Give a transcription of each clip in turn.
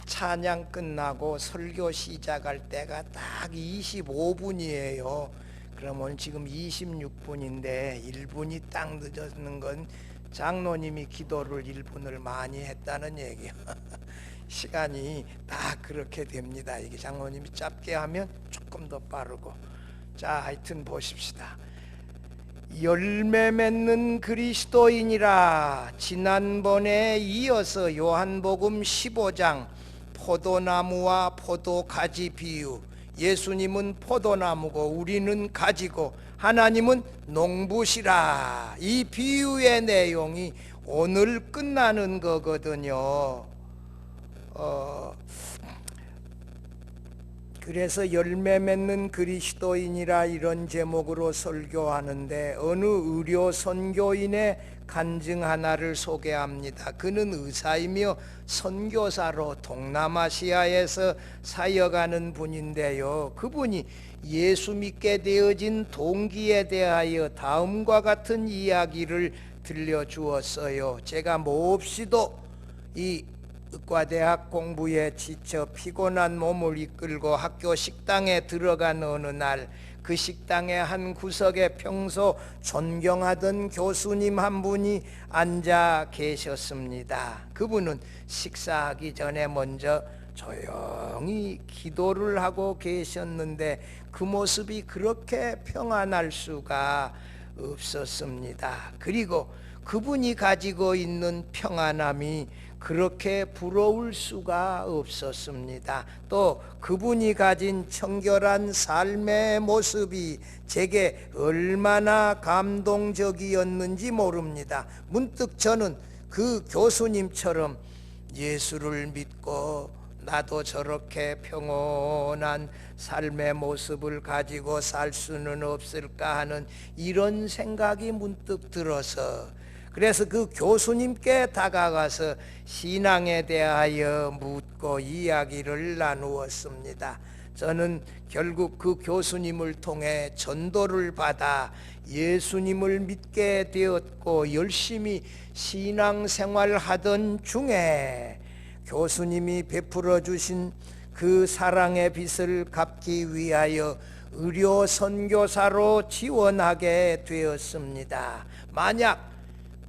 찬양 끝나고 설교 시작할 때가 딱 25분이에요. 그러면 지금 26분인데 1분이 딱 늦었는 건 장로님이 기도를 1분을 많이 했다는 얘기야. 시간이 딱 그렇게 됩니다. 이게 장로님이 짧게 하면 조금 더 빠르고. 자, 하여튼 보십시다. 열매 맺는 그리스도인이라. 지난번에 이어서 요한복음 15장 포도나무와 포도가지 비유, 예수님은 포도나무고 우리는 가지고 하나님은 농부시라, 이 비유의 내용이 오늘 끝나는 거거든요. 그래서 열매 맺는 그리스도인이라 이런 제목으로 설교하는데, 어느 의료 선교인의 간증 하나를 소개합니다. 그는 의사이며 선교사로 동남아시아에서 사역하는 분인데요, 그분이 예수 믿게 되어진 동기에 대하여 다음과 같은 이야기를 들려주었어요. 제가 몹시도 이 의과대학 공부에 지쳐 피곤한 몸을 이끌고 학교 식당에 들어간 어느 날, 그 식당의 한 구석에 평소 존경하던 교수님 한 분이 앉아 계셨습니다. 그분은 식사하기 전에 먼저 조용히 기도를 하고 계셨는데 그 모습이 그렇게 평안할 수가 없었습니다. 그리고 그분이 가지고 있는 평안함이 그렇게 부러울 수가 없었습니다. 또 그분이 가진 청결한 삶의 모습이 제게 얼마나 감동적이었는지 모릅니다. 문득 저는 그 교수님처럼 예수를 믿고 나도 저렇게 평온한 삶의 모습을 가지고 살 수는 없을까 하는 이런 생각이 문득 들어서, 그래서 그 교수님께 다가가서 신앙에 대하여 묻고 이야기를 나누었습니다. 저는 결국 그 교수님을 통해 전도를 받아 예수님을 믿게 되었고, 열심히 신앙생활 하던 중에 교수님이 베풀어 주신 그 사랑의 빚을 갚기 위하여 의료 선교사로 지원하게 되었습니다. 만약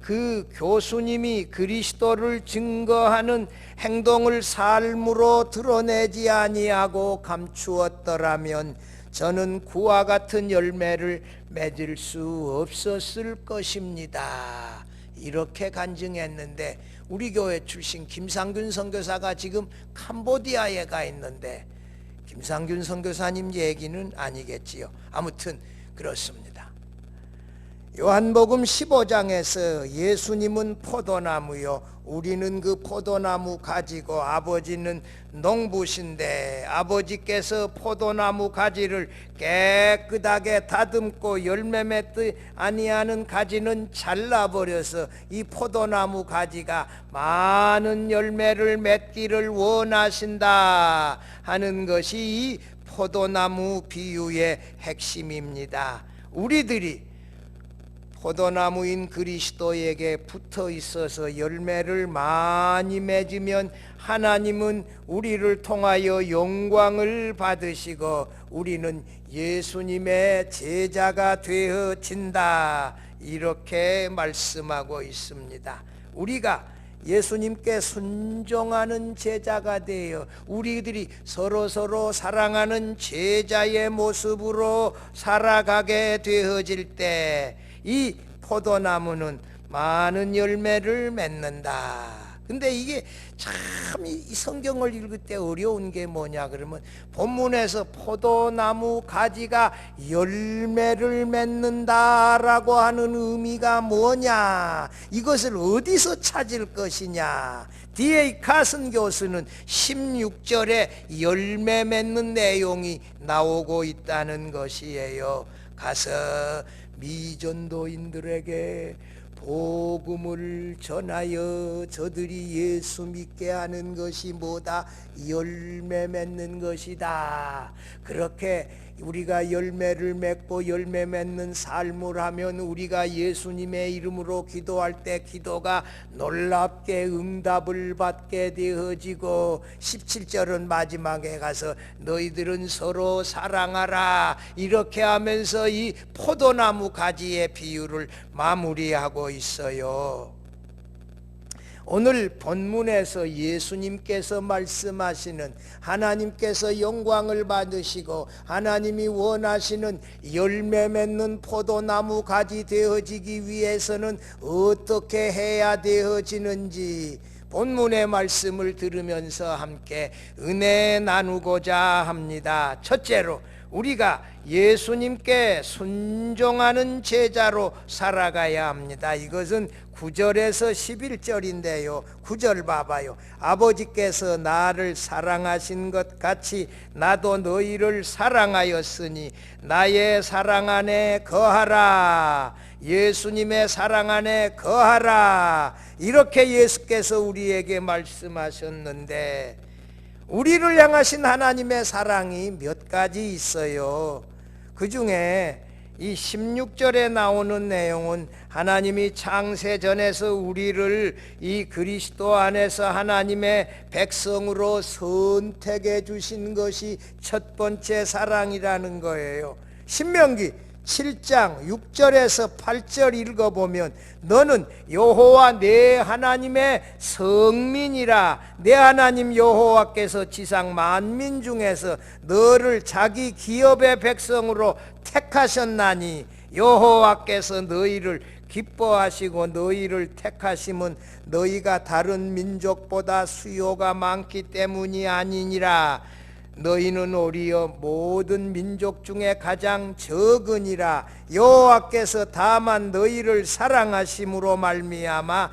그 교수님이 그리스도를 증거하는 행동을 삶으로 드러내지 아니하고 감추었더라면 저는 그와 같은 열매를 맺을 수 없었을 것입니다. 이렇게 간증했는데, 우리 교회 출신 김상균 선교사가 지금 캄보디아에 가 있는데 김상균 선교사님 얘기는 아니겠지요. 아무튼 그렇습니다. 요한복음 15장에서 예수님은 포도나무요, 우리는 그 포도나무 가지고 아버지는 농부신데, 아버지께서 포도나무 가지를 깨끗하게 다듬고 열매 맺지 아니하는 가지는 잘라버려서 이 포도나무 가지가 많은 열매를 맺기를 원하신다 하는 것이 이 포도나무 비유의 핵심입니다. 우리들이 포도나무인 그리스도에게 붙어 있어서 열매를 많이 맺으면 하나님은 우리를 통하여 영광을 받으시고 우리는 예수님의 제자가 되어진다, 이렇게 말씀하고 있습니다. 우리가 예수님께 순종하는 제자가 되어 우리들이 서로 사랑하는 제자의 모습으로 살아가게 되어질 때 이 포도나무는 많은 열매를 맺는다. 근데 이게 참 이 성경을 읽을 때 어려운 게 뭐냐 그러면, 본문에서 포도나무 가지가 열매를 맺는다라고 하는 의미가 뭐냐, 이것을 어디서 찾을 것이냐. D.A. 카슨 교수는 16절에 열매 맺는 내용이 나오고 있다는 것이에요. 가서 미전도인들에게 복음을 전하여 저들이 예수 믿게 하는 것이 뭐다? 열매 맺는 것이다. 그렇게 우리가 열매를 맺고 열매 맺는 삶을 하면 우리가 예수님의 이름으로 기도할 때 기도가 놀랍게 응답을 받게 되어지고 17절은 마지막에 가서 너희들은 서로 사랑하라 이렇게 하면서 이 포도나무 가지의 비유를 마무리하고 있어요. 오늘 본문에서 예수님께서 말씀하시는 하나님께서 영광을 받으시고 하나님이 원하시는 열매 맺는 포도나무 가지 되어지기 위해서는 어떻게 해야 되어지는지 본문의 말씀을 들으면서 함께 은혜 나누고자 합니다. 첫째로 우리가 예수님께 순종하는 제자로 살아가야 합니다. 이것은 9절에서 11절인데요 9절 봐봐요. 아버지께서 나를 사랑하신 것 같이 나도 너희를 사랑하였으니 나의 사랑 안에 거하라. 예수님의 사랑 안에 거하라. 이렇게 예수께서 우리에게 말씀하셨는데 우리를 향하신 하나님의 사랑이 몇 가지 있어요. 그 중에 이 16절에 나오는 내용은 하나님이 창세전에서 우리를 이 그리스도 안에서 하나님의 백성으로 선택해 주신 것이 첫 번째 사랑이라는 거예요. 신명기 7장 6절에서 8절 읽어보면 너는 여호와 내 하나님의 성민이라. 내 하나님 여호와께서 지상 만민 중에서 너를 자기 기업의 백성으로 택하셨나니 여호와께서 너희를 기뻐하시고 너희를 택하심은 너희가 다른 민족보다 수요가 많기 때문이 아니니라. 너희는 오히려 모든 민족 중에 가장 적으니라. 여호와께서 다만 너희를 사랑하심으로 말미암아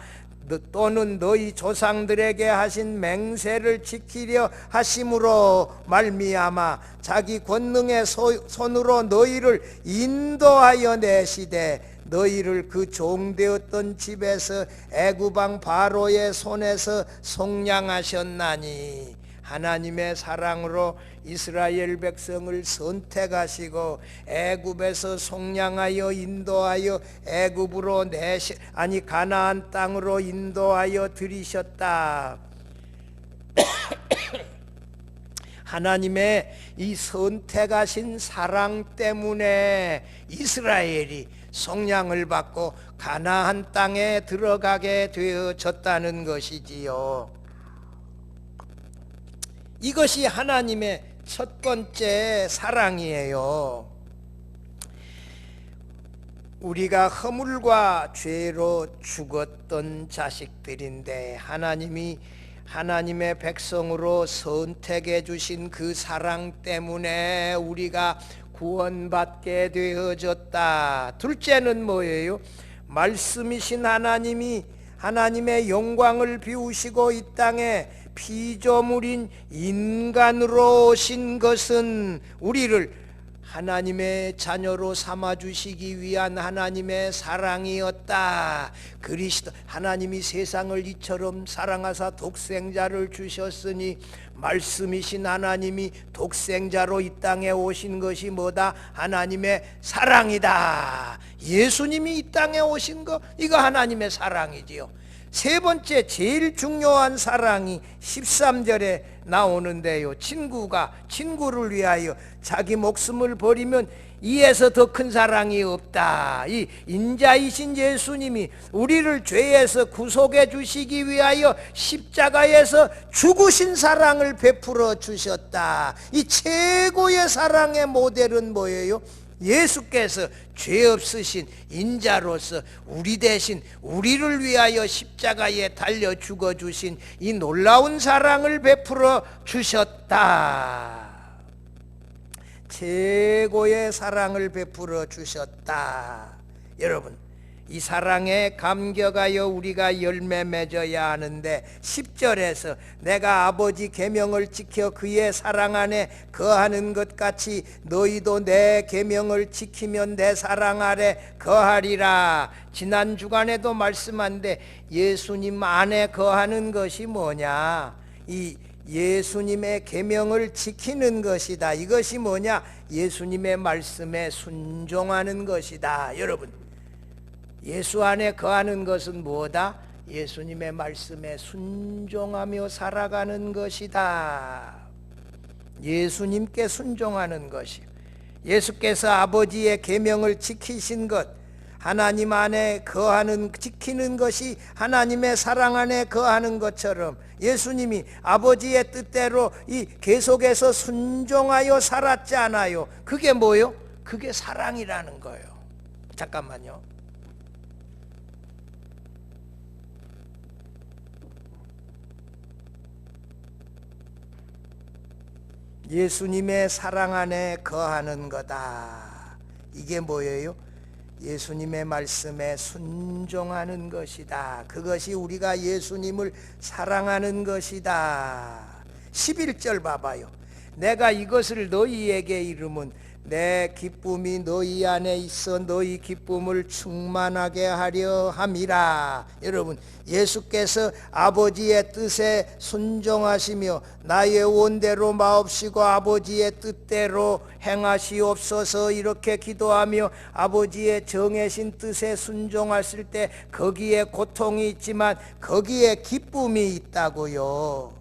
또는 너희 조상들에게 하신 맹세를 지키려 하심으로 말미암아 자기 권능의 손으로 너희를 인도하여 내시되 너희를 그 종되었던 집에서 애굽왕 바로의 손에서 속량하셨나니. 하나님의 사랑으로 이스라엘 백성을 선택하시고 애굽에서 속량하여 인도하여 애굽으로 가나안 땅으로 인도하여 들이셨다. 하나님의 이 선택하신 사랑 때문에 이스라엘이 속량을 받고 가나안 땅에 들어가게 되어졌다는 것이지요. 이것이 하나님의 첫 번째 사랑이에요. 우리가 허물과 죄로 죽었던 자식들인데 하나님이 하나님의 백성으로 선택해 주신 그 사랑 때문에 우리가 구원받게 되어졌다. 둘째는 뭐예요? 말씀이신 하나님이 하나님의 영광을 비우시고 이 땅에 피조물인 인간으로 오신 것은 우리를 하나님의 자녀로 삼아주시기 위한 하나님의 사랑이었다. 그리스도 하나님이 세상을 이처럼 사랑하사 독생자를 주셨으니 말씀이신 하나님이 독생자로 이 땅에 오신 것이 뭐다? 하나님의 사랑이다. 예수님이 이 땅에 오신 거 이거 하나님의 사랑이지요. 세 번째 제일 중요한 사랑이 13절에 나오는데요. 친구가 친구를 위하여 자기 목숨을 버리면 이에서 더 큰 사랑이 없다. 이 인자이신 예수님이 우리를 죄에서 구속해 주시기 위하여 십자가에서 죽으신 사랑을 베풀어 주셨다. 이 최고의 사랑의 모델은 뭐예요? 예수께서 죄 없으신 인자로서 우리 대신 우리를 위하여 십자가에 달려 죽어주신 이 놀라운 사랑을 베풀어 주셨다. 최고의 사랑을 베풀어 주셨다. 여러분, 이 사랑에 감격하여 우리가 열매 맺어야 하는데 10절에서 내가 아버지 계명을 지켜 그의 사랑 안에 거하는 것 같이 너희도 내 계명을 지키면 내 사랑 아래 거하리라. 지난 주간에도 말씀한데 예수님 안에 거하는 것이 뭐냐? 이 예수님의 계명을 지키는 것이다. 이것이 뭐냐? 예수님의 말씀에 순종하는 것이다. 여러분, 예수 안에 거하는 것은 뭐다? 예수님의 말씀에 순종하며 살아가는 것이다. 예수님께 순종하는 것이요. 예수께서 아버지의 계명을 지키신 것, 하나님 안에 거하는 지키는 것이 하나님의 사랑 안에 거하는 것처럼 예수님이 아버지의 뜻대로 이 계속해서 순종하여 살았지 않아요? 그게 뭐요? 그게 사랑이라는 거예요. 잠깐만요. 예수님의 사랑 안에 거하는 거다. 이게 뭐예요? 예수님의 말씀에 순종하는 것이다. 그것이 우리가 예수님을 사랑하는 것이다. 11절 봐봐요. 내가 이것을 너희에게 이르면 내 기쁨이 너희 안에 있어 너희 기쁨을 충만하게 하려 함이라. 여러분, 예수께서 아버지의 뜻에 순종하시며 나의 원대로 마옵시고 아버지의 뜻대로 행하시옵소서 이렇게 기도하며 아버지의 정해진 뜻에 순종하실 때 거기에 고통이 있지만 거기에 기쁨이 있다고요.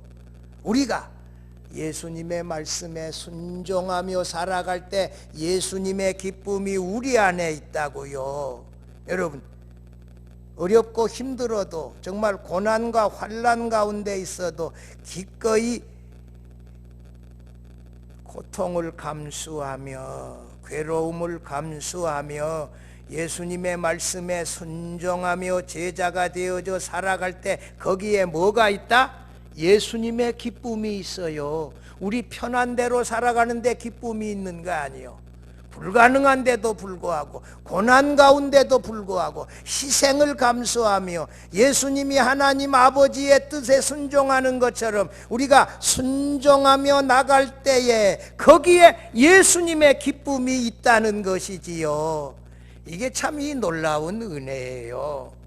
우리가 예수님의 말씀에 순종하며 살아갈 때 예수님의 기쁨이 우리 안에 있다고요. 여러분, 어렵고 힘들어도 정말 고난과 환난 가운데 있어도 기꺼이 고통을 감수하며 괴로움을 감수하며 예수님의 말씀에 순종하며 제자가 되어져 살아갈 때 거기에 뭐가 있다? 예수님의 기쁨이 있어요. 우리 편한 대로 살아가는데 기쁨이 있는 거 아니에요. 불가능한데도 불구하고 고난 가운데도 불구하고 희생을 감수하며 예수님이 하나님 아버지의 뜻에 순종하는 것처럼 우리가 순종하며 나갈 때에 거기에 예수님의 기쁨이 있다는 것이지요. 이게 참 이 놀라운 은혜예요.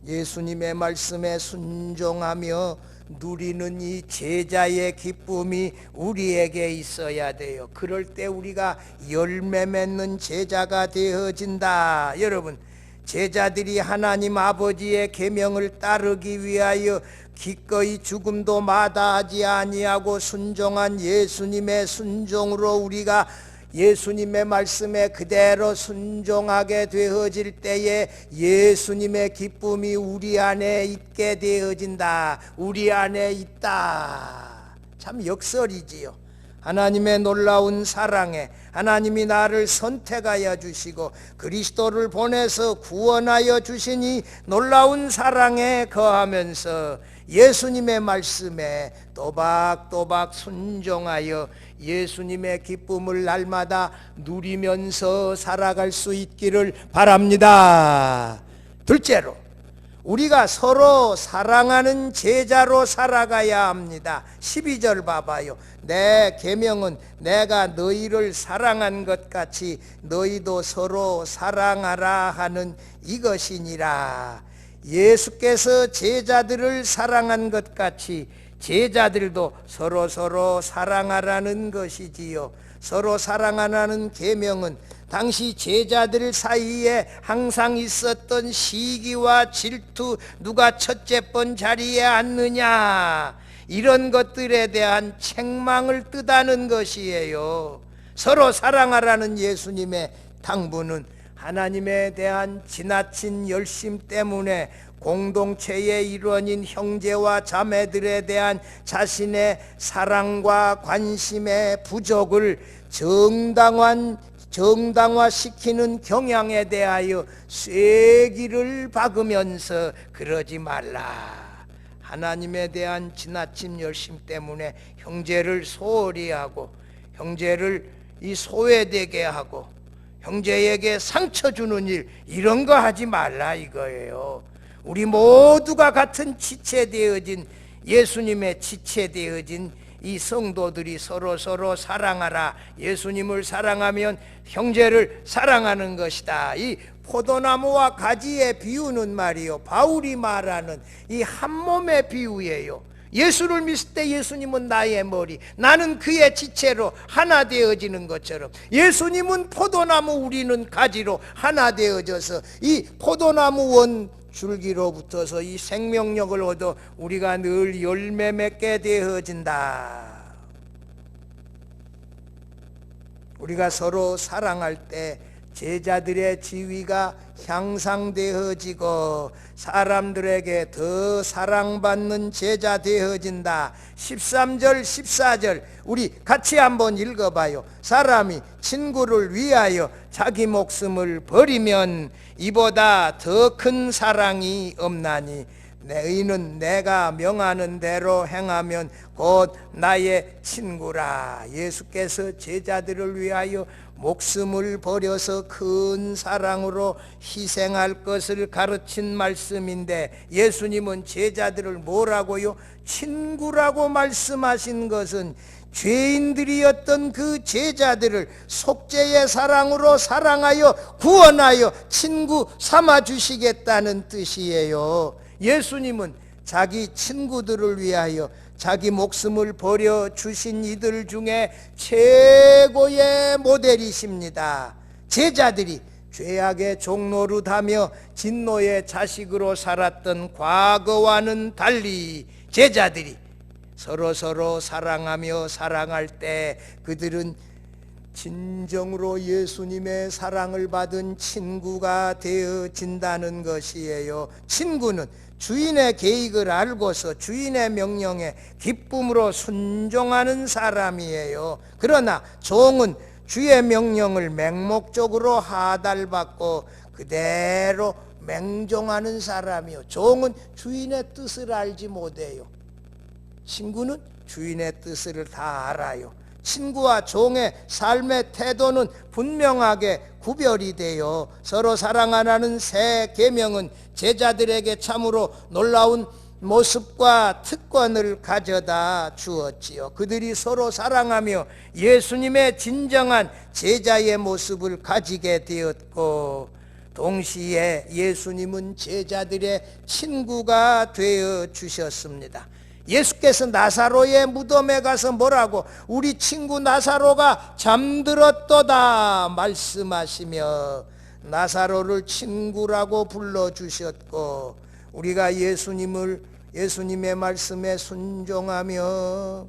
예수님의 말씀에 순종하며 누리는 이 제자의 기쁨이 우리에게 있어야 돼요. 그럴 때 우리가 열매 맺는 제자가 되어진다. 여러분, 제자들이 하나님 아버지의 계명을 따르기 위하여 기꺼이 죽음도 마다하지 아니하고 순종한 예수님의 순종으로 우리가 예수님의 말씀에 그대로 순종하게 되어질 때에 예수님의 기쁨이 우리 안에 있게 되어진다. 우리 안에 있다. 참 역설이지요. 하나님의 놀라운 사랑에 하나님이 나를 선택하여 주시고 그리스도를 보내서 구원하여 주시니 놀라운 사랑에 거하면서 예수님의 말씀에 또박또박 순종하여 예수님의 기쁨을 날마다 누리면서 살아갈 수 있기를 바랍니다. 둘째로, 우리가 서로 사랑하는 제자로 살아가야 합니다. 12절 봐봐요. 내 계명은 내가 너희를 사랑한 것 같이 너희도 서로 사랑하라 하는 이것이니라. 예수께서 제자들을 사랑한 것 같이 제자들도 서로 사랑하라는 것이지요. 서로 사랑하라는 계명은 당시 제자들 사이에 항상 있었던 시기와 질투, 누가 첫째 번 자리에 앉느냐, 이런 것들에 대한 책망을 뜻하는 것이에요. 서로 사랑하라는 예수님의 당부는 하나님에 대한 지나친 열심 때문에 공동체의 일원인 형제와 자매들에 대한 자신의 사랑과 관심의 부족을 정당화시키는 경향에 대하여 쐐기를 박으면서 그러지 말라. 하나님에 대한 지나친 열심 때문에 형제를 소홀히 하고 형제를 소외되게 하고 형제에게 상처 주는 일, 이런 거 하지 말라 이거예요. 우리 모두가 같은 지체되어진, 예수님의 지체되어진 이 성도들이 서로 사랑하라. 예수님을 사랑하면 형제를 사랑하는 것이다. 이 포도나무와 가지의 비유는 말이요, 바울이 말하는 이 한 몸의 비유예요. 예수를 믿을 때 예수님은 나의 머리, 나는 그의 지체로 하나 되어지는 것처럼, 예수님은 포도나무, 우리는 가지로 하나 되어져서 이 포도나무 원 줄기로 붙어서 이 생명력을 얻어 우리가 늘 열매 맺게 되어진다. 우리가 서로 사랑할 때 제자들의 지위가 향상되어지고 사람들에게 더 사랑받는 제자 되어진다. 13절 14절 우리 같이 한번 읽어봐요. 사람이 친구를 위하여 자기 목숨을 버리면 이보다 더 큰 사랑이 없나니, 너희는 내가 명하는 대로 행하면 곧 나의 친구라. 예수께서 제자들을 위하여 목숨을 버려서 큰 사랑으로 희생할 것을 가르친 말씀인데, 예수님은 제자들을 뭐라고요? 친구라고 말씀하신 것은 죄인들이었던 그 제자들을 속죄의 사랑으로 사랑하여 구원하여 친구 삼아 주시겠다는 뜻이에요. 예수님은 자기 친구들을 위하여 자기 목숨을 버려 주신 이들 중에 최고의 모델이십니다. 제자들이 죄악의 종노릇하며 진노의 자식으로 살았던 과거와는 달리 제자들이 서로 사랑하며 사랑할 때 그들은 진정으로 예수님의 사랑을 받은 친구가 되어진다는 것이에요. 친구는 주인의 계획을 알고서 주인의 명령에 기쁨으로 순종하는 사람이에요. 그러나 종은 주의 명령을 맹목적으로 하달받고 그대로 맹종하는 사람이요. 종은 주인의 뜻을 알지 못해요. 친구는 주인의 뜻을 다 알아요. 친구와 종의 삶의 태도는 분명하게 구별이 되어 서로 사랑하라는 새 계명은 제자들에게 참으로 놀라운 모습과 특권을 가져다 주었지요. 그들이 서로 사랑하며 예수님의 진정한 제자의 모습을 가지게 되었고, 동시에 예수님은 제자들의 친구가 되어 주셨습니다. 예수께서 나사로의 무덤에 가서 뭐라고? 우리 친구 나사로가 잠들었도다 말씀하시며 나사로를 친구라고 불러주셨고, 우리가 예수님의 말씀에 순종하며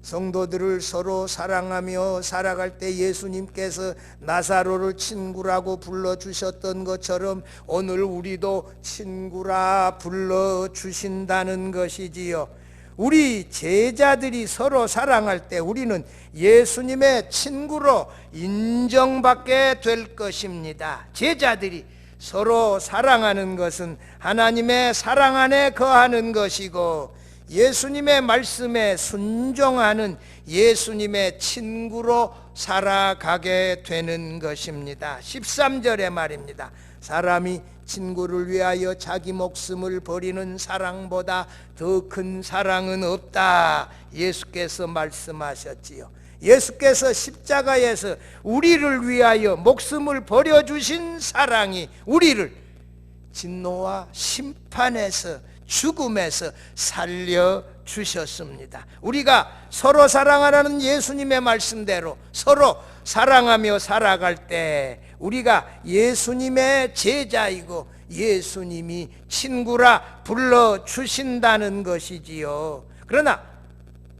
성도들을 서로 사랑하며 살아갈 때 예수님께서 나사로를 친구라고 불러주셨던 것처럼 오늘 우리도 친구라 불러주신다는 것이지요. 우리 제자들이 서로 사랑할 때 우리는 예수님의 친구로 인정받게 될 것입니다. 제자들이 서로 사랑하는 것은 하나님의 사랑 안에 거하는 것이고, 예수님의 말씀에 순종하는 예수님의 친구로 살아가게 되는 것입니다. 13절의 말입니다. 사람이 친구를 위하여 자기 목숨을 버리는 사랑보다 더 큰 사랑은 없다. 예수께서 말씀하셨지요. 예수께서 십자가에서 우리를 위하여 목숨을 버려주신 사랑이 우리를 진노와 심판에서, 죽음에서 살려주셨습니다. 우리가 서로 사랑하라는 예수님의 말씀대로 서로 사랑하며 살아갈 때 우리가 예수님의 제자이고 예수님이 친구라 불러주신다는 것이지요. 그러나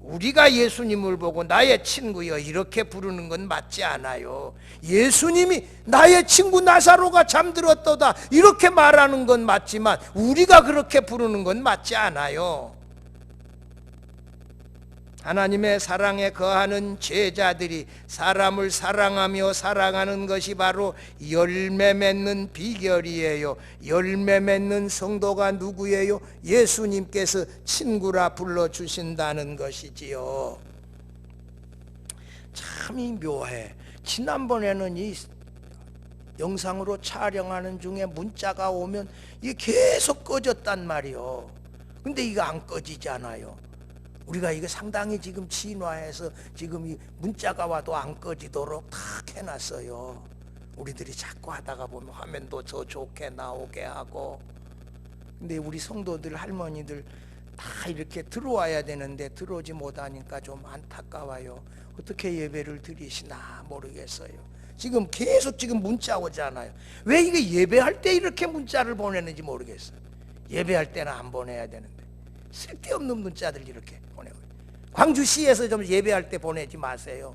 우리가 예수님을 보고 나의 친구여 이렇게 부르는 건 맞지 않아요. 예수님이 나의 친구 나사로가 잠들었도다 이렇게 말하는 건 맞지만 우리가 그렇게 부르는 건 맞지 않아요. 하나님의 사랑에 거하는 제자들이 사람을 사랑하며 살아가는 것이 바로 열매 맺는 비결이에요. 열매 맺는 성도가 누구예요? 예수님께서 친구라 불러주신다는 것이지요. 참 묘해. 지난번에는 이 영상으로 촬영하는 중에 문자가 오면 이게 계속 꺼졌단 말이요. 근데 이거 안 꺼지잖아요. 우리가 이거 상당히 지금 진화해서 지금 이 문자가 와도 안 꺼지도록 다 해놨어요. 우리들이 자꾸 하다가 보면 화면도 더 좋게 나오게 하고. 근데 우리 성도들 할머니들 다 이렇게 들어와야 되는데 들어오지 못하니까 좀 안타까워요. 어떻게 예배를 드리시나 모르겠어요. 지금 계속 지금 문자 오잖아요. 왜 이게 예배할 때 이렇게 문자를 보내는지 모르겠어요. 예배할 때는 안 보내야 되는데 쓸데없는 문자들 이렇게 보내고. 광주시에서 좀 예배할 때 보내지 마세요.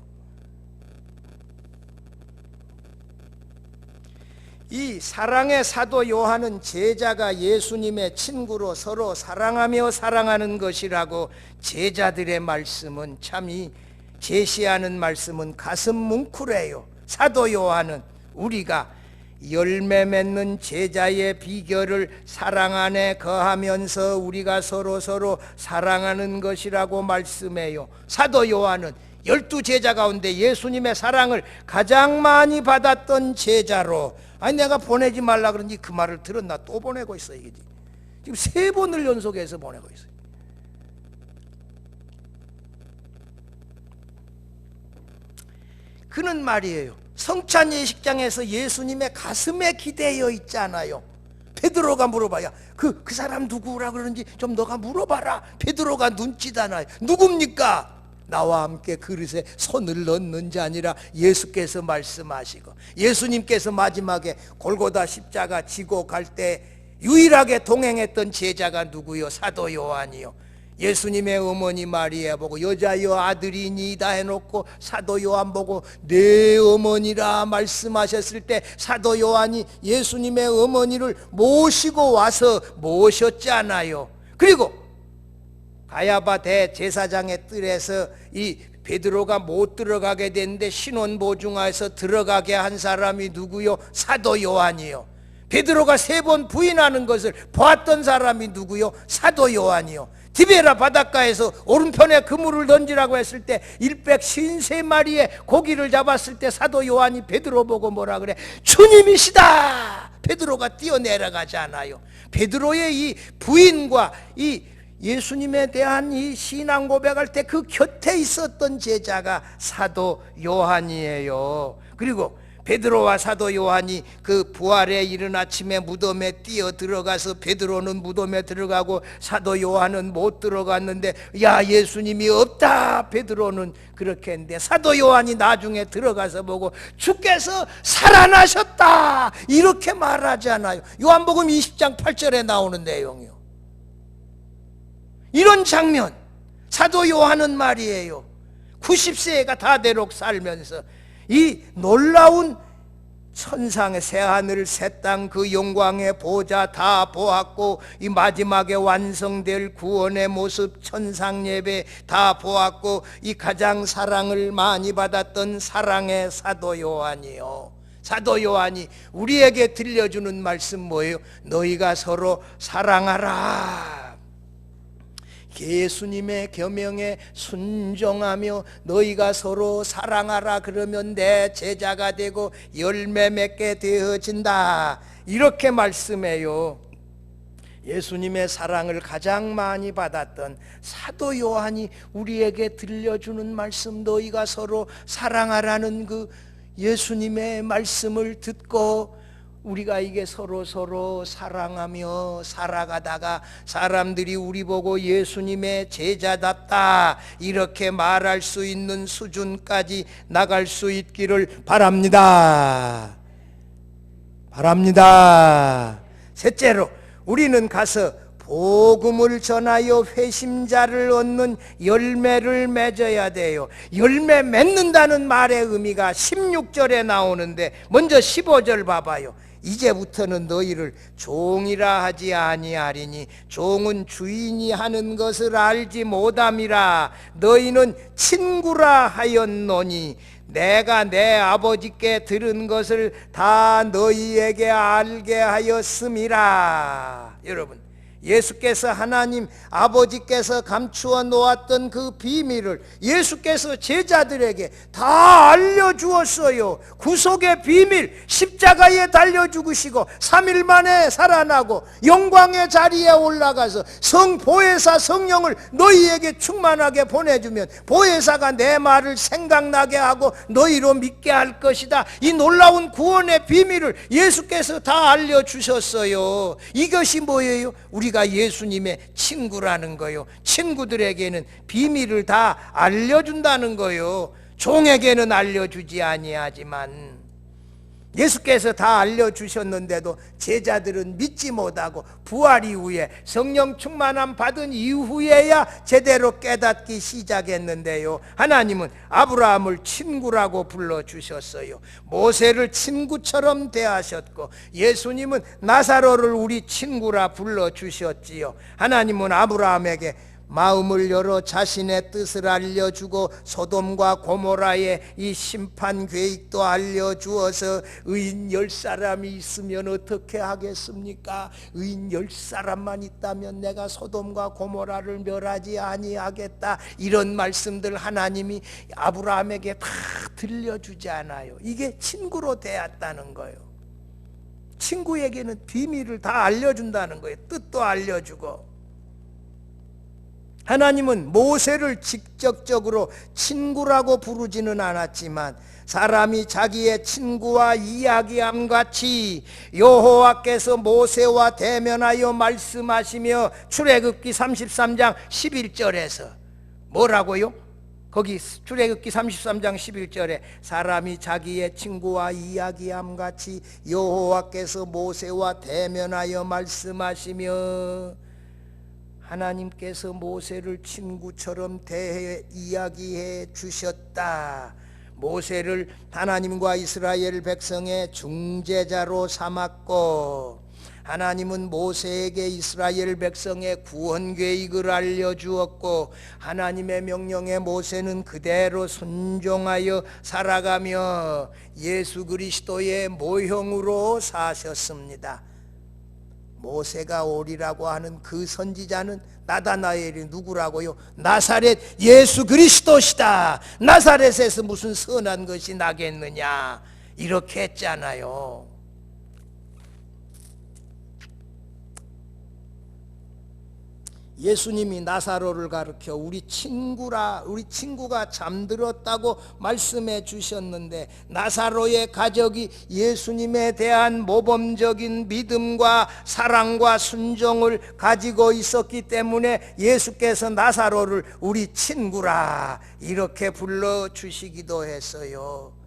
이 사랑의 사도 요한은 제자가 예수님의 친구로 서로 사랑하며 사랑하는 것이라고 제자들의 말씀은 참 이 제시하는 말씀은 가슴 뭉클해요. 사도 요한은 우리가 열매 맺는 제자의 비결을 사랑 안에 거하면서 우리가 서로 사랑하는 것이라고 말씀해요. 사도 요한은 12 제자 가운데 예수님의 사랑을 가장 많이 받았던 제자로, 아니 내가 보내지 말라 그러니 그 말을 들었나 또 보내고 있어. 이게 지금 3번을 연속해서 보내고 있어요. 그는 말이에요, 성찬 예식장에서 예수님의 가슴에 기대어 있잖아요. 베드로가 물어봐야 그 사람 누구라 그러는지 좀 너가 물어봐라. 베드로가 눈치다나요. 누굽니까? 나와 함께 그릇에 손을 넣는 자니라 예수께서 말씀하시고, 예수님께서 마지막에 골고다 십자가 지고 갈 때 유일하게 동행했던 제자가 누구요? 사도 요한이요. 예수님의 어머니 마리아 보고 여자여 아들이니이다 해놓고 사도 요한 보고 내 어머니라 말씀하셨을 때 사도 요한이 예수님의 어머니를 모시고 와서 모셨잖아요. 그리고 가야바 대제사장의 뜰에서 이 베드로가 못 들어가게 됐는데 신원 보증하에서 들어가게 한 사람이 누구요? 사도 요한이요. 베드로가 3번 부인하는 것을 보았던 사람이 누구요? 사도 요한이요. 디베라 바닷가에서 오른편에 그물을 던지라고 했을 때 153마리의 고기를 잡았을 때 사도 요한이 베드로 보고 뭐라 그래? 주님이시다. 베드로가 뛰어내려가잖아요. 베드로의 이 부인과 이 예수님에 대한 이 신앙 고백할 때 그 곁에 있었던 제자가 사도 요한이에요. 그리고 베드로와 사도 요한이 그 부활의 이른 아침에 무덤에 뛰어 들어가서 베드로는 무덤에 들어가고 사도 요한은 못 들어갔는데 야 예수님이 없다 베드로는 그렇게 했는데 사도 요한이 나중에 들어가서 보고 주께서 살아나셨다 이렇게 말하잖아요. 요한복음 20장 8절에 나오는 내용이요. 이런 장면, 사도 요한은 말이에요 90세가 다 되도록 살면서 이 놀라운 천상의 새하늘 새 땅 그 영광의 보좌 다 보았고 이 마지막에 완성될 구원의 모습 천상 예배 다 보았고 이 가장 사랑을 많이 받았던 사랑의 사도 요한이요. 사도 요한이 우리에게 들려주는 말씀 뭐예요? 너희가 서로 사랑하라. 예수님의 계명에 순종하며 너희가 서로 사랑하라 그러면 내 제자가 되고 열매 맺게 되어진다 이렇게 말씀해요. 예수님의 사랑을 가장 많이 받았던 사도 요한이 우리에게 들려주는 말씀, 너희가 서로 사랑하라는 그 예수님의 말씀을 듣고 우리가 이게 서로 사랑하며 살아가다가 사람들이 우리 보고 예수님의 제자답다 이렇게 말할 수 있는 수준까지 나갈 수 있기를 바랍니다. 셋째로 우리는 가서 복음을 전하여 회심자를 얻는 열매를 맺어야 돼요. 열매 맺는다는 말의 의미가 16절에 나오는데 먼저 15절 봐봐요. 이제부터는 너희를 종이라 하지 아니하리니 종은 주인이 하는 것을 알지 못함이라 너희는 친구라 하였노니 내가 내 아버지께 들은 것을 다 너희에게 알게 하였음이라. 여러분 예수께서 하나님 아버지께서 감추어 놓았던 그 비밀을 예수께서 제자들에게 다 알려주었어요. 구속의 비밀, 십자가에 달려 죽으시고 3일 만에 살아나고 영광의 자리에 올라가서 보혜사 성령을 너희에게 충만하게 보내주면 보혜사가 내 말을 생각나게 하고 너희로 믿게 할 것이다. 이 놀라운 구원의 비밀을 예수께서 다 알려주셨어요. 이것이 뭐예요? 우리가 예수님의 친구라는 거요. 친구들에게는 비밀을 다 알려준다는 거요. 종에게는 알려주지 아니하지만 예수께서 다 알려주셨는데도 제자들은 믿지 못하고 부활 이후에 성령 충만함 받은 이후에야 제대로 깨닫기 시작했는데요. 하나님은 아브라함을 친구라고 불러주셨어요. 모세를 친구처럼 대하셨고 예수님은 나사로를 우리 친구라 불러주셨지요. 하나님은 아브라함에게 마음을 열어 자신의 뜻을 알려주고 소돔과 고모라의 이 심판 계획도 알려주어서 의인 10사람이 있으면 어떻게 하겠습니까? 의인 10사람만 있다면 내가 소돔과 고모라를 멸하지 아니하겠다. 이런 말씀들 하나님이 아브라함에게 다 들려주지 않아요. 이게 친구로 되었다는 거예요. 친구에게는 비밀을 다 알려준다는 거예요. 뜻도 알려주고. 하나님은 모세를 직접적으로 친구라고 부르지는 않았지만 사람이 자기의 친구와 이야기함 같이 여호와께서 모세와 대면하여 말씀하시며 출애굽기 33장 11절에서 뭐라고요? 거기 출애굽기 33장 11절에 사람이 자기의 친구와 이야기함 같이 여호와께서 모세와 대면하여 말씀하시며 하나님께서 모세를 친구처럼 대해 이야기해 주셨다. 모세를 하나님과 이스라엘 백성의 중재자로 삼았고 하나님은 모세에게 이스라엘 백성의 구원 계획을 알려주었고 하나님의 명령에 모세는 그대로 순종하여 살아가며 예수 그리스도의 모형으로 사셨습니다. 모세가 오리라고 하는 그 선지자는 나다나엘이 누구라고요? 나사렛 예수 그리스도시다. 나사렛에서 무슨 선한 것이 나겠느냐 이렇게 했잖아요. 예수님이 나사로를 가르쳐 우리 친구가 잠들었다고 말씀해 주셨는데 나사로의 가족이 예수님에 대한 모범적인 믿음과 사랑과 순종을 가지고 있었기 때문에 예수께서 나사로를 우리 친구라 이렇게 불러주시기도 했어요.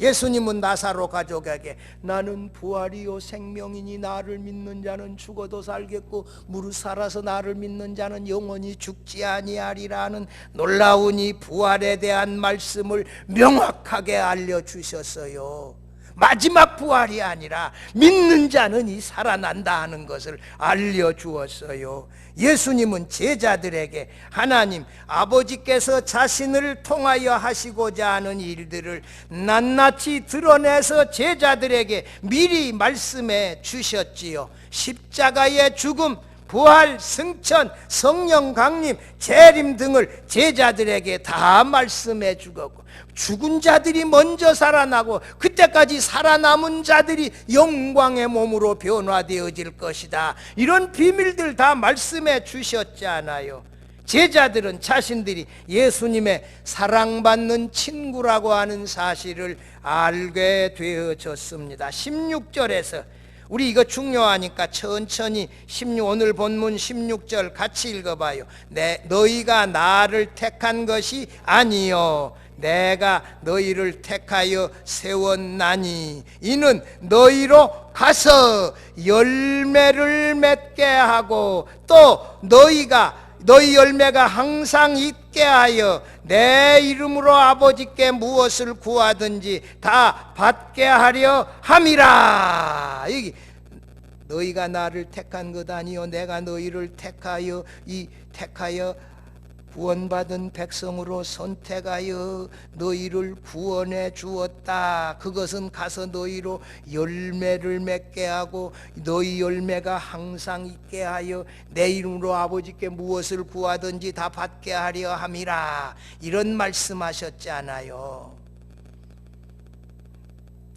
예수님은 나사로 가족에게 나는 부활이요 생명이니 나를 믿는 자는 죽어도 살겠고 무릇 살아서 나를 믿는 자는 영원히 죽지 아니하리라는 놀라운 이 부활에 대한 말씀을 명확하게 알려주셨어요. 마지막 부활이 아니라 믿는 자는 이 살아난다 하는 것을 알려주었어요. 예수님은 제자들에게 하나님 아버지께서 자신을 통하여 하시고자 하는 일들을 낱낱이 드러내서 제자들에게 미리 말씀해 주셨지요. 십자가의 죽음, 부활, 승천, 성령 강림, 재림 등을 제자들에게 다 말씀해 주었고 죽은 자들이 먼저 살아나고 그때까지 살아남은 자들이 영광의 몸으로 변화되어질 것이다. 이런 비밀들 다 말씀해 주셨잖아요. 제자들은 자신들이 예수님의 사랑받는 친구라고 하는 사실을 알게 되어졌습니다. 16절에서 우리 이거 중요하니까 천천히 오늘 본문 16절 같이 읽어봐요. 너희가 나를 택한 것이 아니요 내가 너희를 택하여 세웠나니 이는 너희로 가서 열매를 맺게 하고 또 너희 열매가 항상 있게 하여 내 이름으로 아버지께 무엇을 구하든지 다 받게 하려 함이라. 여기 너희가 나를 택한 것 아니요 내가 너희를 택하여 구원받은 백성으로 선택하여 너희를 구원해 주었다. 그것은 가서 너희로 열매를 맺게 하고 너희 열매가 항상 있게 하여 내 이름으로 아버지께 무엇을 구하든지 다 받게 하려 함이라. 이런 말씀하셨잖아요.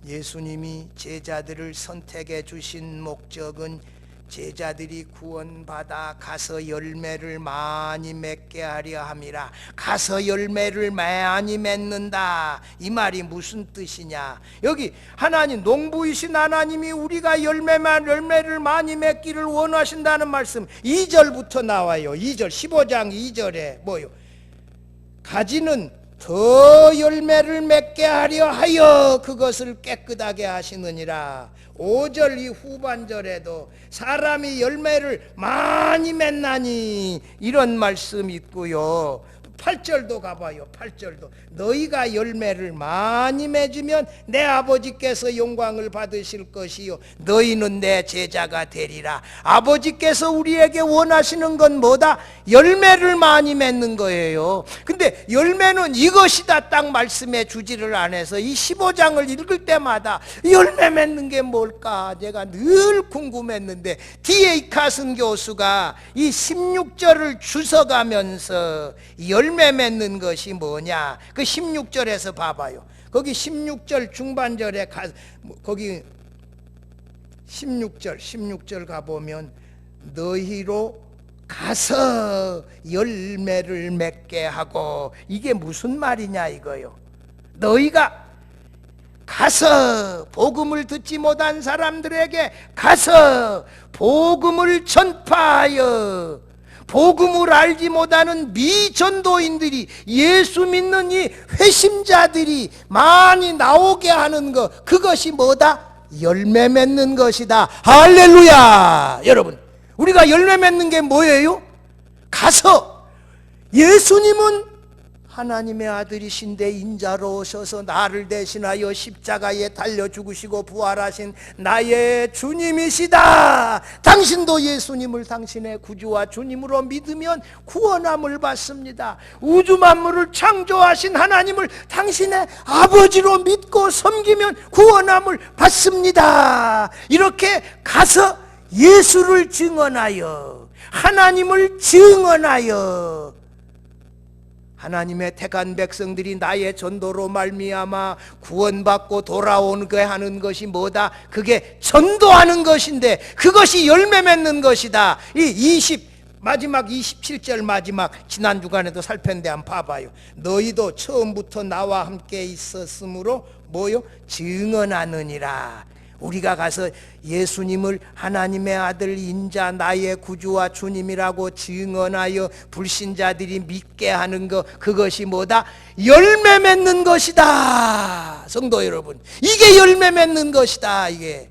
예수님이 제자들을 선택해 주신 목적은 제자들이 구원받아 가서 열매를 많이 맺게 하려 함이라. 가서 열매를 많이 맺는다. 이 말이 무슨 뜻이냐? 여기 하나님, 농부이신 하나님이 우리가 열매를 많이 맺기를 원하신다는 말씀 2절부터 나와요. 2절, 15장 2절에 뭐요? 가지는 더 열매를 맺게 하려 하여 그것을 깨끗하게 하시느니라. 5절 이 후반절에도 사람이 열매를 많이 맺나니 이런 말씀이 있고요. 8절도 가봐요. 8절도 너희가 열매를 많이 맺으면 내 아버지께서 영광을 받으실 것이요 너희는 내 제자가 되리라. 아버지께서 우리에게 원하시는 건 뭐다? 열매를 많이 맺는 거예요. 근데 열매는 이것이다 딱 말씀해 주지를 않아서 이 15장을 읽을 때마다 열매 맺는 게 뭘까 제가 늘 궁금했는데 D.A. 카슨 교수가 이 16절을 주워가면서 열매 맺는 것이 뭐냐, 그 16절에서 봐봐요. 거기 16절 중반절에 거기 16절 가보면 너희로 가서 열매를 맺게 하고, 이게 무슨 말이냐 이거요. 너희가 가서 복음을 듣지 못한 사람들에게 가서 복음을 전파하여 복음을 알지 못하는 미전도인들이, 예수 믿는 이 회심자들이 많이 나오게 하는 것, 그것이 뭐다? 열매 맺는 것이다. 할렐루야. 여러분, 우리가 열매 맺는 게 뭐예요? 가서 예수님은 하나님의 아들이신데 인자로 오셔서 나를 대신하여 십자가에 달려 죽으시고 부활하신 나의 주님이시다. 당신도 예수님을 당신의 구주와 주님으로 믿으면 구원함을 받습니다. 우주 만물을 창조하신 하나님을 당신의 아버지로 믿고 섬기면 구원함을 받습니다. 이렇게 가서 예수를 증언하여 하나님을 증언하여 하나님의 택한 백성들이 나의 전도로 말미암아 구원받고 돌아오게 하는 것이 뭐다? 그게 전도하는 것인데 그것이 열매 맺는 것이다. 마지막 27절 마지막 지난 주간에도 살폈는데 한번 봐봐요. 너희도 처음부터 나와 함께 있었으므로 뭐요? 증언하느니라. 우리가 가서 예수님을 하나님의 아들 인자 나의 구주와 주님이라고 증언하여 불신자들이 믿게 하는 것, 그것이 뭐다? 열매 맺는 것이다. 성도 여러분, 이게 열매 맺는 것이다. 이게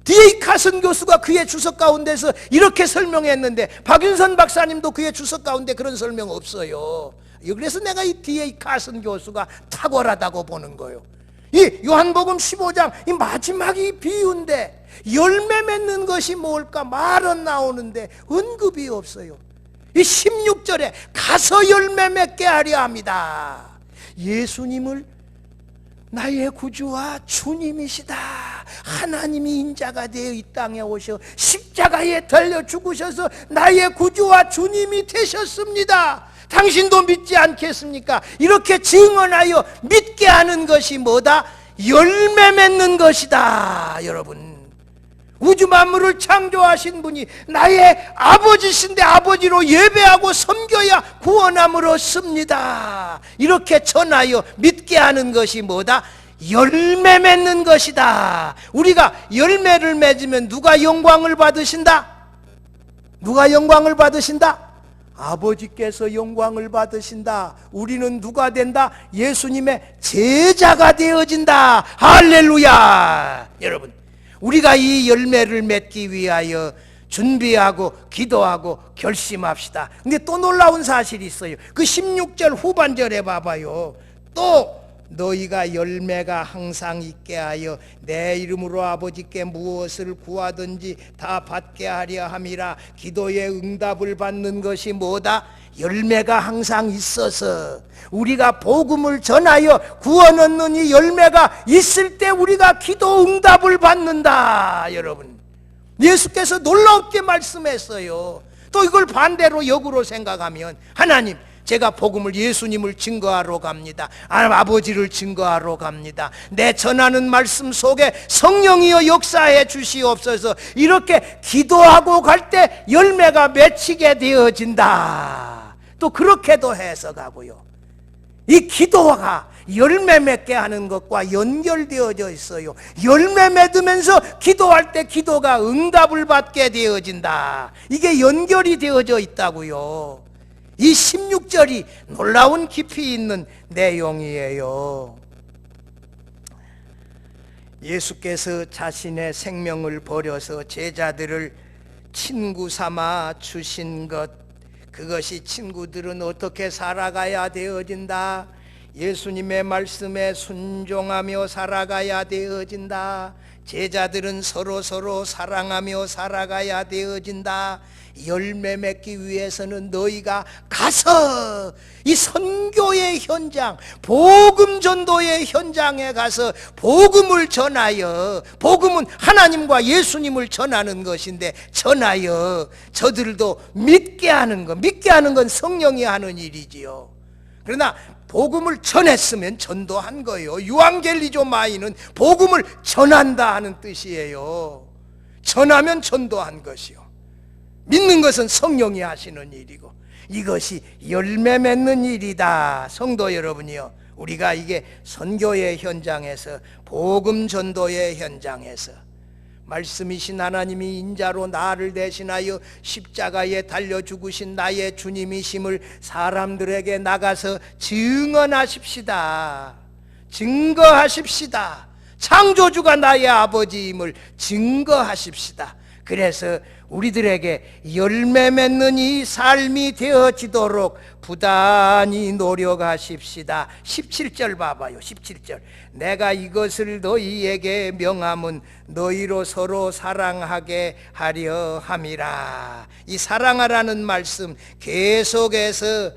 D.A. 카슨 교수가 그의 주석 가운데서 이렇게 설명했는데 박윤선 박사님도 그의 주석 가운데 그런 설명 없어요. 그래서 내가 이 D.A. 카슨 교수가 탁월하다고 보는 거예요. 이 요한복음 15장 이 마지막이 비유인데 열매 맺는 것이 뭘까? 말은 나오는데 언급이 없어요. 이 16절에 가서 열매 맺게 하려 합니다. 예수님을 나의 구주와 주님이시다. 하나님이 인자가 되어 이 땅에 오셔 십자가에 달려 죽으셔서 나의 구주와 주님이 되셨습니다. 당신도 믿지 않겠습니까? 이렇게 증언하여 믿게 하는 것이 뭐다? 열매 맺는 것이다. 여러분, 우주 만물을 창조하신 분이 나의 아버지신데 아버지로 예배하고 섬겨야 구원함을 얻습니다. 이렇게 전하여 믿게 하는 것이 뭐다? 열매 맺는 것이다. 우리가 열매를 맺으면 누가 영광을 받으신다? 누가 영광을 받으신다? 아버지께서 영광을 받으신다. 우리는 누가 된다? 예수님의 제자가 되어진다. 할렐루야. 여러분, 우리가 이 열매를 맺기 위하여 준비하고 기도하고 결심합시다. 근데 또 놀라운 사실이 있어요. 그 16절 후반절에 봐봐요. 또 너희가 열매가 항상 있게 하여 내 이름으로 아버지께 무엇을 구하든지 다 받게 하려 함이라. 기도의 응답을 받는 것이 뭐다? 열매가 항상 있어서 우리가 복음을 전하여 구원 얻는 이 열매가 있을 때 우리가 기도 응답을 받는다. 여러분, 예수께서 놀랍게 말씀했어요. 또 이걸 반대로 역으로 생각하면, 하나님, 제가 복음을, 예수님을 증거하러 갑니다. 아버지를 증거하러 갑니다. 내 전하는 말씀 속에 성령이여 역사해 주시옵소서. 이렇게 기도하고 갈 때 열매가 맺히게 되어진다. 또 그렇게도 해석하고요. 이 기도가 열매 맺게 하는 것과 연결되어져 있어요. 열매 맺으면서 기도할 때 기도가 응답을 받게 되어진다. 이게 연결이 되어져 있다고요. 이 16절이 놀라운 깊이 있는 내용이에요. 예수께서 자신의 생명을 버려서 제자들을 친구 삼아 주신 것, 그것이 친구들은 어떻게 살아가야 되어진다. 예수님의 말씀에 순종하며 살아가야 되어진다. 제자들은 서로 사랑하며 살아가야 되어진다. 열매 맺기 위해서는 너희가 가서 이 선교의 현장, 복음 전도의 현장에 가서 복음을 전하여, 복음은 하나님과 예수님을 전하는 것인데 전하여 저들도 믿게 하는 것, 믿게 하는 건 성령이 하는 일이지요. 그러나 복음을 전했으면 전도한 거예요. 유앙겔리조 마이는 복음을 전한다 하는 뜻이에요. 전하면 전도한 것이요. 믿는 것은 성령이 하시는 일이고, 이것이 열매 맺는 일이다. 성도 여러분이요, 우리가 이게 선교의 현장에서, 복음 전도의 현장에서 말씀이신 하나님이 인자로 나를 대신하여 십자가에 달려 죽으신 나의 주님이심을 사람들에게 나가서 증언하십시다. 증거하십시다. 창조주가 나의 아버지임을 증거하십시다. 그래서 우리들에게 열매 맺는 이 삶이 되어지도록 부단히 노력하십시다. 17절 봐봐요. 17절. 내가 이것을 너희에게 명함은 너희로 서로 사랑하게 하려 함이라. 이 사랑하라는 말씀 계속해서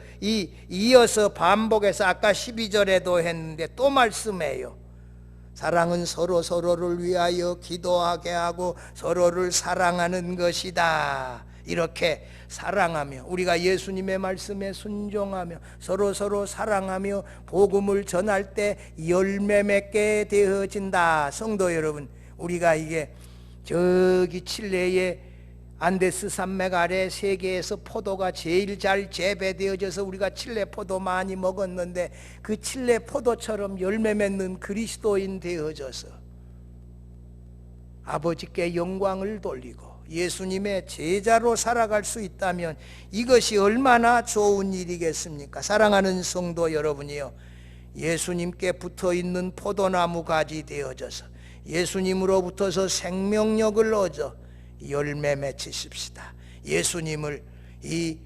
이어서 반복해서 아까 12절에도 했는데 또 말씀해요. 사랑은 서로를 위하여 기도하게 하고 서로를 사랑하는 것이다. 이렇게 사랑하며, 우리가 예수님의 말씀에 순종하며 서로 사랑하며 복음을 전할 때 열매 맺게 되어진다. 성도 여러분, 우리가 이게 저기 칠레의 안데스 산맥 아래 세계에서 포도가 제일 잘 재배되어져서 우리가 칠레 포도 많이 먹었는데, 그 칠레 포도처럼 열매 맺는 그리스도인 되어져서 아버지께 영광을 돌리고 예수님의 제자로 살아갈 수 있다면 이것이 얼마나 좋은 일이겠습니까? 사랑하는 성도 여러분이요, 예수님께 붙어있는 포도나무 가지 되어져서 예수님으로부터서 생명력을 얻어 열매 맺히십시다. 예수님을 이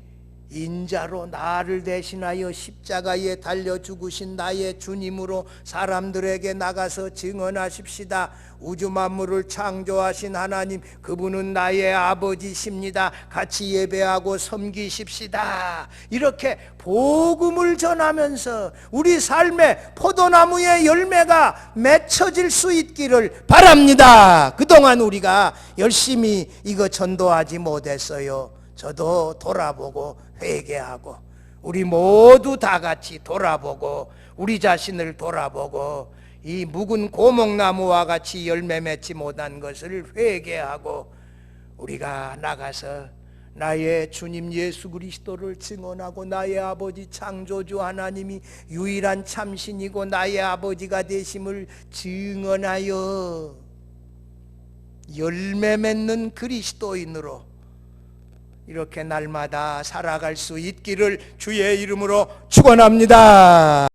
인자로 나를 대신하여 십자가에 달려 죽으신 나의 주님으로 사람들에게 나가서 증언하십시다. 우주 만물을 창조하신 하나님, 그분은 나의 아버지십니다. 같이 예배하고 섬기십시다. 이렇게 복음을 전하면서 우리 삶의 포도나무의 열매가 맺혀질 수 있기를 바랍니다. 그동안 우리가 열심히 이거 전도하지 못했어요. 저도 돌아보고 회개하고, 우리 모두 다 같이 돌아보고, 우리 자신을 돌아보고, 이 묵은 고목나무와 같이 열매 맺지 못한 것을 회개하고 우리가 나가서 나의 주님 예수 그리스도를 증언하고 나의 아버지 창조주 하나님이 유일한 참신이고 나의 아버지가 되심을 증언하여 열매 맺는 그리스도인으로 이렇게 날마다 살아갈 수 있기를 주의 이름으로 축원합니다.